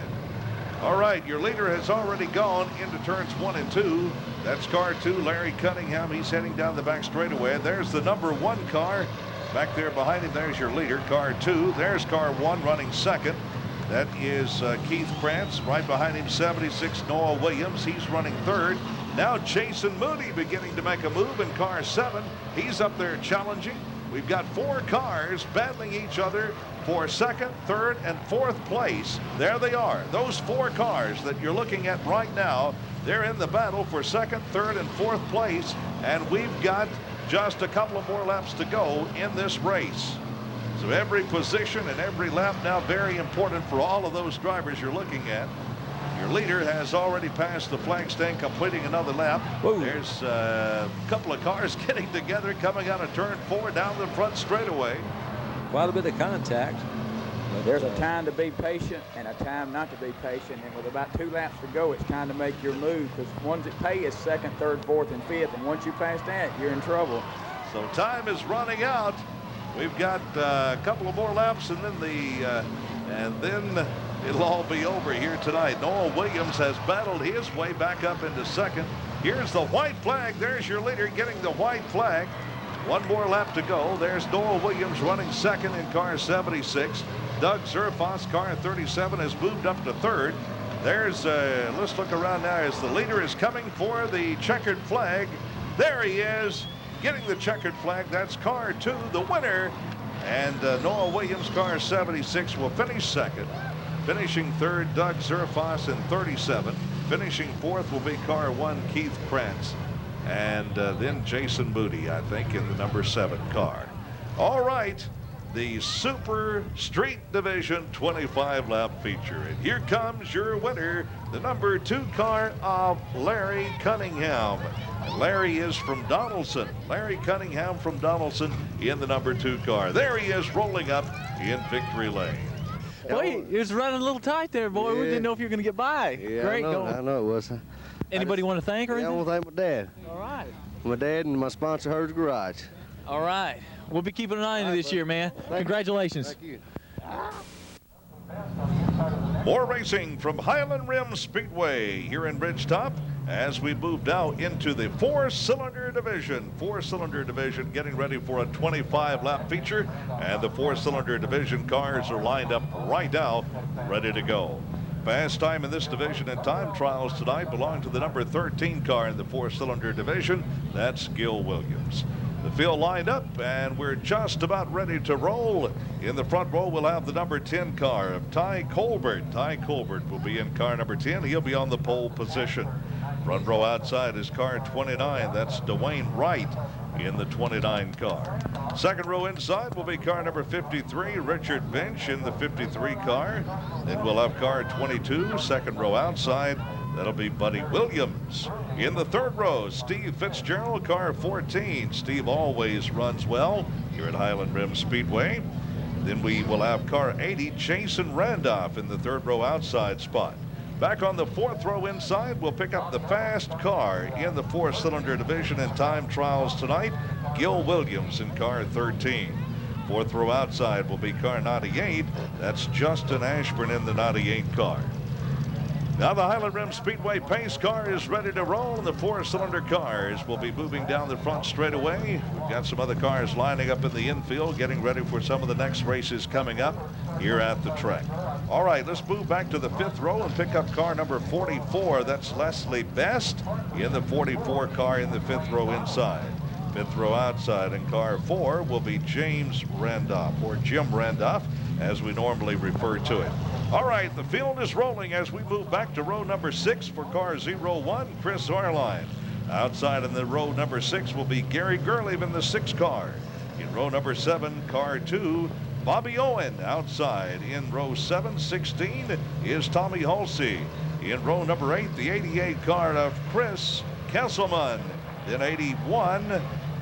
All right, your leader has already gone into turns 1 and 2. That's car 2, Larry Cunningham. He's heading down the back straightaway. There's the number 1 car. Back there behind him, there's your leader, car 2. There's car 1 running second. That is Keith Krantz. Right behind him, 76, Noah Williams. He's running 3rd. Now Jason Moody beginning to make a move in car 7. He's up there challenging. We've got 4 cars battling each other for 2nd, 3rd, and 4th place. There they are. Those 4 cars that you're looking at right now, they're in the battle for 2nd, 3rd, and 4th place. And we've got just a couple of more laps to go in this race. So every position and every lap now very important for all of those drivers you're looking at. Your leader has already passed the flag stand, completing another lap. Whoa. There's a couple of cars getting together, coming out of turn 4 down the front straightaway. Quite a bit of contact. But there's a time to be patient and a time not to be patient. And with about 2 laps to go, it's time to make your move, because ones that pay is 2nd, 3rd, 4th, and 5th. And once you pass that, you're in trouble. So time is running out. We've got a couple of more laps, and then it'll all be over here tonight. Noel Williams has battled his way back up into 2nd. Here's the white flag. There's your leader getting the white flag. One more lap to go. There's Noel Williams running 2nd in car 76. Doug Zerfoss, car 37, has moved up to 3rd. There's, let's look around now as the leader is coming for the checkered flag. There he is, getting the checkered flag. That's car 2, the winner. And Noel Williams, car 76, will finish 2nd. Finishing 3rd, Doug Zerfoss in 37. Finishing 4th will be car 1, Keith Krantz. And then Jason Moody, I think, in the number 7 car. All right, the Super Street Division 25-lap feature. And here comes your winner, the number 2 car of Larry Cunningham. And Larry is from Donaldson. Larry Cunningham from Donaldson in the number 2 car. There he is rolling up in victory lane. Boy, it was running a little tight there, boy. Yeah. We didn't know if you were going to get by. Yeah, Great I going. know it was. Anybody want to thank or Yeah, I anything? want to thank my dad. All right. My dad and my sponsor, Hers Garage. All right. We'll be keeping an eye on you this year, man. Congratulations. Thank you. More racing from Highland Rim Speedway here in Bridgetop as we move now into the 4-cylinder division. 4-cylinder division getting ready for a 25-lap feature, and the 4-cylinder division cars are lined up right now, ready to go. Fast time in this division and time trials tonight belong to the number 13 car in the 4-cylinder division. That's Gil Williams. The field lined up, and we're just about ready to roll. In the front row, we'll have the number 10 car of Ty Colbert. Ty Colbert will be in car number 10. He'll be on the pole position. Front row outside is car 29. That's Dwayne Wright in the 29 car. Second row inside will be car number 53, Richard Bench in the 53 car. Then we'll have car 22, second row outside. That'll be Buddy Williams. In the third row, Steve Fitzgerald, car 14. Steve always runs well here at Highland Rim Speedway. Then we will have car 80, Jason Randolph in the third row outside spot. Back on the fourth row inside, we'll pick up the fast car in the 4-cylinder division in time trials tonight, Gil Williams in car 13. Fourth row outside will be car 98. That's Justin Ashburn in the 98 car. Now the Highland Rim Speedway pace car is ready to roll, and the 4-cylinder cars will be moving down the front straightaway. We've got some other cars lining up in the infield, getting ready for some of the next races coming up here at the track. All right, let's move back to the fifth row and pick up car number 44. That's Leslie Best in the 44 car in the fifth row inside. Fifth row outside in car 4 will be James Randolph, or Jim Randolph, as we normally refer to it. All right, the field is rolling as we move back to row number 6 for car 01, Chris Orline. Outside in the row number 6 will be Gary Gerlieb in the 6 car. In row number 7, car 2, Bobby Owen. Outside in row 7, 16 is Tommy Halsey. In row number 8, the 88 car of Chris Kesselman. Then 81,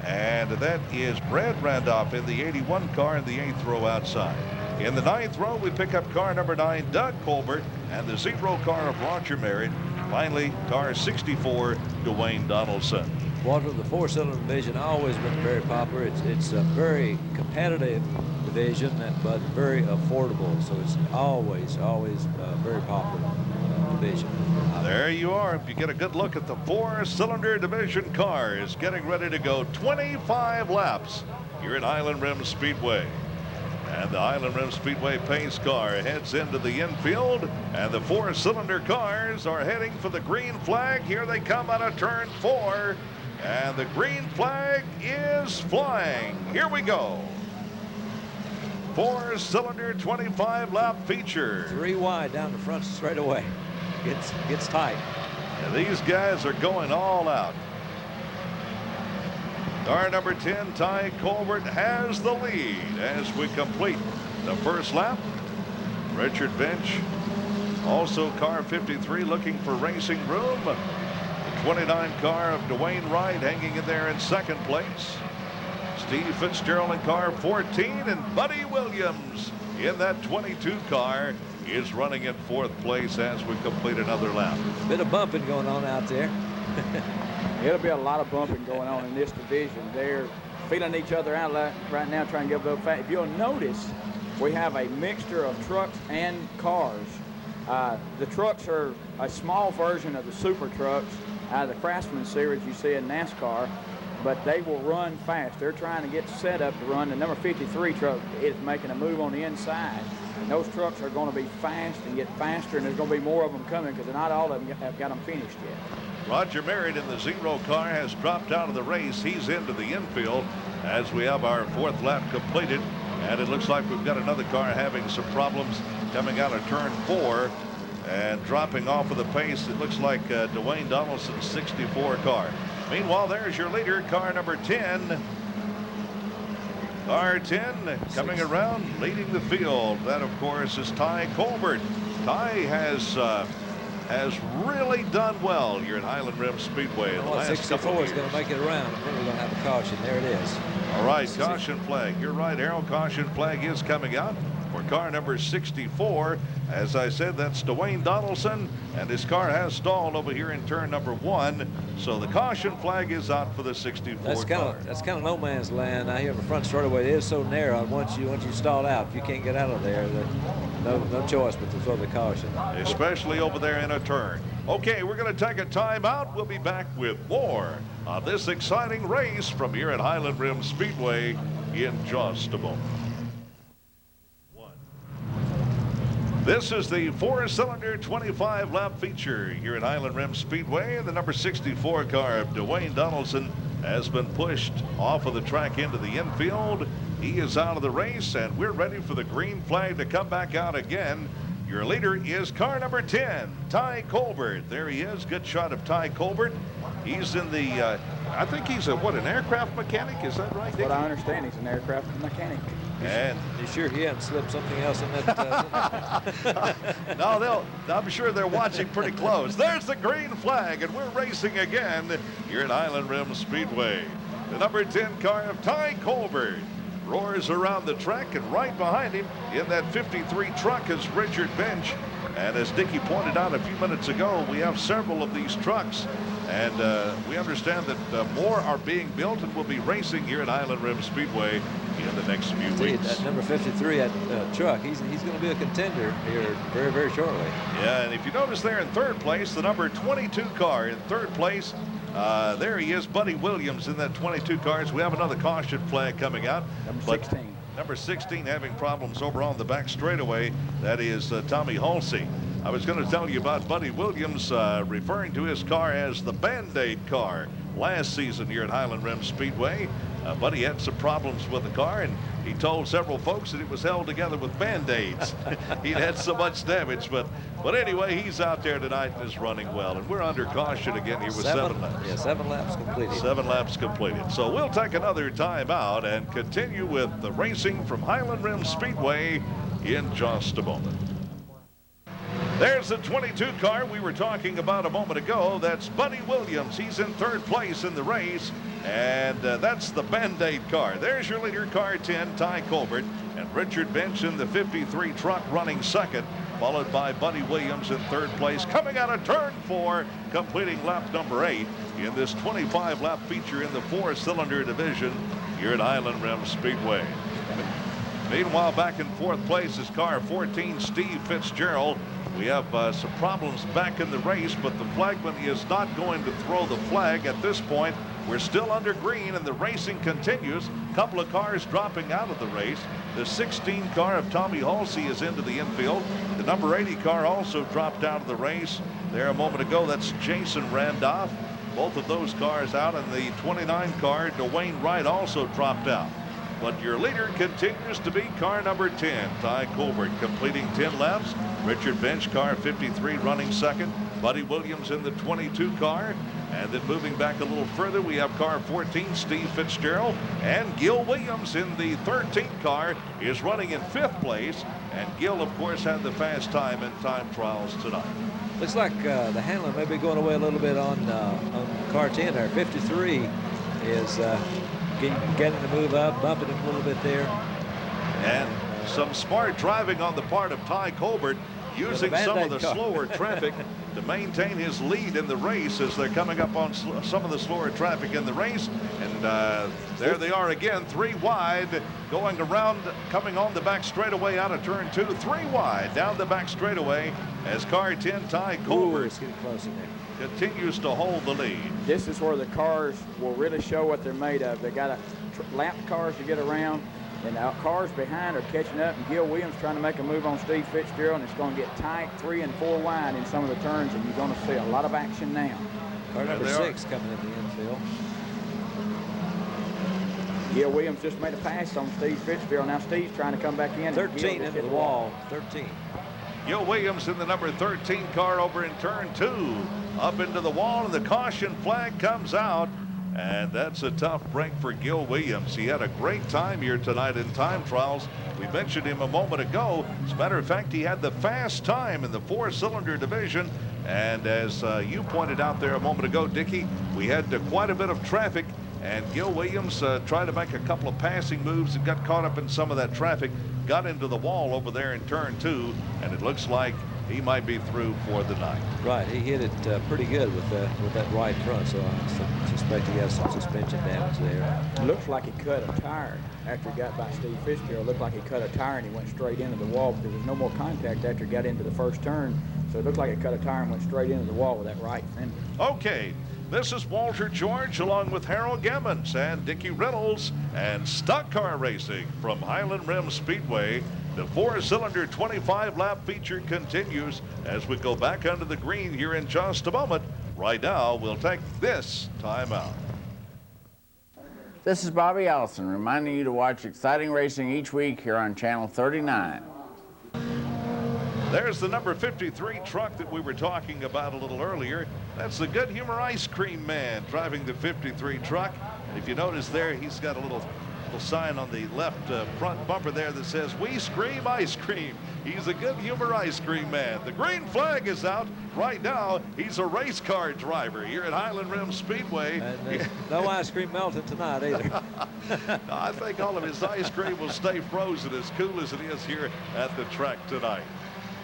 and that is Brad Randolph in the 81 car in the 8th row outside. In the 9th row, we pick up car number 9, Doug Colbert, and the 0 car of Roger Merritt. Finally, car 64, Dwayne Donaldson. Walter, the 4-cylinder division always been very popular. It's a very competitive division, but very affordable. So it's always very popular division. There you are. If you get a good look at the 4-cylinder division cars getting ready to go 25 laps here at Highland Rim Speedway. And the Highland Rim Speedway pace car heads into the infield, and the 4-cylinder cars are heading for the green flag. Here they come out of turn 4, and the green flag is flying. Here we go. 4-cylinder 25-lap feature. 3 wide down the front straightaway. Gets tight. And these guys are going all out. Car number 10, Ty Colbert, has the lead as we complete the first lap. Richard Bench, also car 53, looking for racing room. The 29 car of Dwayne Wright hanging in there in second place. Steve Fitzgerald in car 14, and Buddy Williams in that 22 car is running in 4th place as we complete another lap. Bit of bumping going on out there. It'll be a lot of bumping going on in this division. They're feeling each other out right now, trying to get a little fast. If you'll notice, we have a mixture of trucks and cars. The trucks are a small version of the super trucks out of the Craftsman series you see in NASCAR, but they will run fast. They're trying to get set up to run. The number 53 truck is making a move on the inside. And those trucks are going to be fast and get faster, and there's going to be more of them coming because not all of them have got them finished yet. Roger Merritt in the 0 car has dropped out of the race. He's into the infield as we have our 4th lap completed. And it looks like we've got another car having some problems coming out of turn 4 and dropping off of the pace. It looks like Dwayne Donaldson's 64 car. Meanwhile, there's your leader, car number 10. Car 10 coming around, leading the field. That, of course, is Ty Colbert. Ty has really done well here at Highland Rim Speedway. The last 64 is going to make it around. I think we're going to have a caution. There it is. All right, caution flag. You're right, Harold. Caution flag is coming out for car number 64. As I said, that's Dwayne Donaldson, and his car has stalled over here in turn number 1. So the caution flag is out for the 64 car. That's kind of no man's land. Out here in the front straightaway, it is so narrow. Once you stall out, if you can't get out of there, no choice but to throw the caution. Especially over there in a turn. Okay, we're going to take a timeout. We'll be back with more of this exciting race from here at Highland Rim Speedway in just a moment. This is the 4-cylinder 25-lap feature here at Highland Rim Speedway. The number 64 car of Dwayne Donaldson has been pushed off of the track into the infield. He is out of the race, and we're ready for the green flag to come back out again. Your leader is car number 10, Ty Colbert. There he is. Good shot of Ty Colbert. He's in the, I think he's an aircraft mechanic? Is that right? That's what I understand. He's an aircraft mechanic. And you sure he hadn't slipped something else in that? No, I'm sure they're watching pretty close. There's the green flag, and we're racing again here at Highland Rim Speedway. The number 10 car of Ty Colbert roars around the track, and right behind him in that 53 truck is Richard Bench. And as Dickie pointed out a few minutes ago, we have several of these trucks, and we understand that more are being built and will be racing here at Highland Rim Speedway in the next few weeks. That number 53, that truck, he's going to be a contender here very, very shortly. Yeah, and if you notice there in 3rd place, the number 22 car in 3rd place, there he is, Buddy Williams in that 22 cars. We have another caution flag coming out. Number 16. Number 16 having problems over on the back straightaway. That is Tommy Halsey. I was going to tell you about Buddy Williams referring to his car as the Band-Aid car last season here at Highland Rim Speedway. Buddy had some problems with the car, and he told several folks that it was held together with Band-Aids. He'd had so much damage, but anyway, he's out there tonight and is running well. And we're under caution again here with 7 laps. Yeah, 7 laps completed. 7 laps completed. So we'll take another timeout and continue with the racing from Highland Rim Speedway in just a moment. There's the 22 car we were talking about a moment ago. That's Buddy Williams. He's in 3rd place in the race. And that's the Band-Aid car. There's your leader, car 10, Ty Colbert. And Richard Bench in the 53 truck running 2nd, followed by Buddy Williams in 3rd place. Coming out of turn 4, completing lap number 8 in this 25-lap feature in the 4-cylinder division here at Highland Rim Speedway. Meanwhile, back in 4th place is car 14, Steve Fitzgerald. We have some problems back in the race, but the flagman is not going to throw the flag at this point. We're still under green, and the racing continues. A couple of cars dropping out of the race. The 16 car of Tommy Halsey is into the infield. The number 80 car also dropped out of the race there a moment ago. That's Jason Randolph. Both of those cars out, and the 29 car, Dwayne Wright, also dropped out. But your leader continues to be car number 10, Ty Colbert, completing 10 laps. Richard Bench, car 53, running 2nd. Buddy Williams in the 22 car. And then moving back a little further, we have car 14, Steve Fitzgerald. And Gil Williams in the 13 car is running in 5th place. And Gil, of course, had the fast time in time trials tonight. Looks like the handling may be going away a little bit on car 10 there. 53 is getting to move up, bumping him a little bit there. And Some smart driving on the part of Ty Colbert, using some of the slower traffic to maintain his lead in the race as they're coming up on some of the slower traffic in the race. And there they are again, 3 wide, going around, coming on the back straightaway out of turn 2, 3 wide down the back straightaway as car 10 Ty Colbert getting close in there. Continues to hold the lead. This is where the cars will really show what they're made of. They got a lap cars to get around, and the cars behind are catching up, and Gil Williams trying to make a move on Steve Fitzgerald, and it's going to get tight 3 and 4 wide in some of the turns, and you're going to see a lot of action now. Car number 6 coming in the infield. Gil Williams just made a pass on Steve Fitzgerald. Now Steve's trying to come back in. 13 into the wall. 13. Gil Williams in the number 13 car over in turn 2. Up into the wall, and the caution flag comes out. And that's a tough break for Gil Williams. He had a great time here tonight in time trials. We mentioned him a moment ago. As a matter of fact, he had the fast time in the 4-cylinder division. And as you pointed out there a moment ago, Dickie, we had quite a bit of traffic. And Gil Williams tried to make a couple of passing moves and got caught up in some of that traffic. Got into the wall over there in turn 2. And it looks like he might be through for the night. Right, he hit it pretty good with that right front, so I suspect he has some suspension damage there. Looks like he cut a tire after he got by Steve Fitzgerald. Looked like he cut a tire and he went straight into the wall, but there was no more contact after he got into the first turn. So it looked like he cut a tire and went straight into the wall with that right fender. Okay, this is Walter George along with Harold Gimmons and Dickie Reynolds and Stock Car Racing from Highland Rim Speedway. The 4-cylinder 25-lap feature continues as we go back under the green here in just a moment. Right now, we'll take this timeout. This is Bobby Allison reminding you to watch exciting racing each week here on Channel 39. There's the number 53 truck that we were talking about a little earlier. That's the Good Humor Ice Cream Man driving the 53 truck. And if you notice there, he's got a little sign on the left front bumper there that says, "We scream ice cream." He's a Good Humor Ice Cream Man. The green flag is out right now. He's a race car driver here at Highland Rim Speedway. And no ice cream melting tonight either. I think all of his ice cream will stay frozen, as cool as it is here at the track tonight.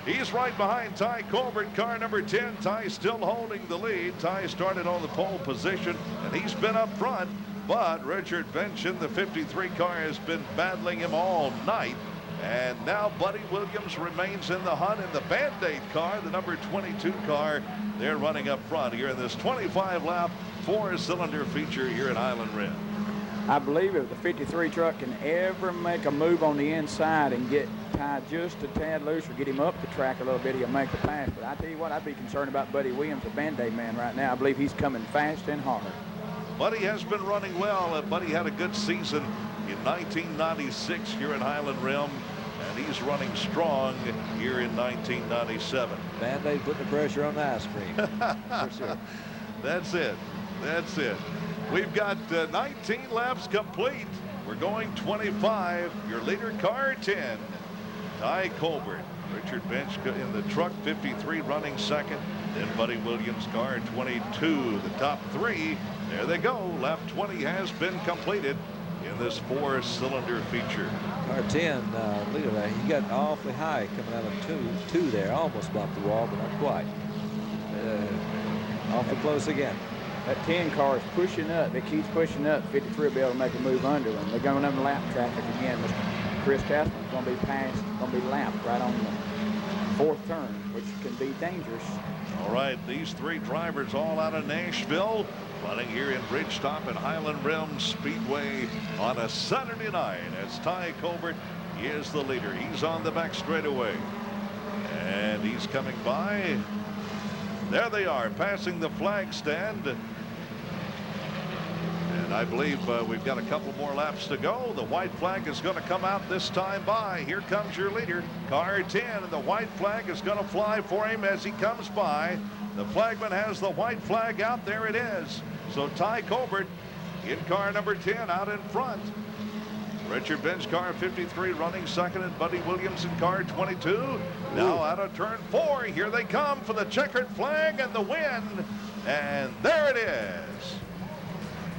He's right behind Ty Colbert, car number 10. Ty still holding the lead. Ty started on the pole position, and he's been up front. But Richard Benson, the 53 car, has been battling him all night. And now Buddy Williams remains in the hunt in the Band-Aid car, the number 22 car. They're running up front here in this 25-lap 4-cylinder feature here at Highland Rim. I believe if the 53 truck can ever make a move on the inside and get Ty just a tad loose or get him up the track a little bit, he'll make the pass. But I tell you what, I'd be concerned about Buddy Williams, the Band-Aid man right now. I believe he's coming fast and hard. Buddy has been running well. Buddy had a good season in 1996 here at Highland Rim, and he's running strong here in 1997. Band-Aid putting the pressure on the ice cream. For sure. That's it. That's it. We've got 19 laps complete. We're going 25. Your leader, car 10, Ty Colbert. Richard Bench in the truck 53 running second. Then Buddy Williams, car 22. The top 3. There they go. Lap 20 has been completed in this 4-cylinder feature. Car 10, look at that. He got awfully high coming out of two there. Almost bumped the wall, but not quite. Awfully close again. That 10 car is pushing up. It keeps pushing up. 53 will be able to make a move under them. They're going under lap traffic again. Chris Castle's going to be passed, going to be lapped right on the 4th turn, which can be dangerous. All right, these 3 drivers all out of Nashville, running here in Bridgetop at Highland Rim Speedway on a Saturday night. As Ty Colbert is the leader. He's on the back straightaway, and he's coming by. There they are, passing the flag stand. And I believe we've got a couple more laps to go. The white flag is going to come out this time by. Here comes your leader, car 10, and the white flag is going to fly for him as he comes by. The flagman has the white flag out. There it is. So Ty Colbert in car number 10 out in front. Richard Bench, car 53, running second, and Buddy Williams in car 22. Now out of turn 4. Here they come for the checkered flag and the win. And there it is.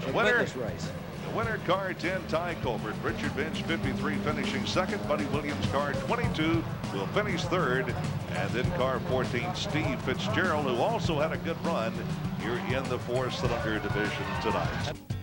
The winner, race. The winner, car 10, Ty Colbert. Richard Bench, 53, finishing second. Buddy Williams, car 22, will finish third. And then car 14, Steve Fitzgerald, who also had a good run here in the 4-cylinder division tonight.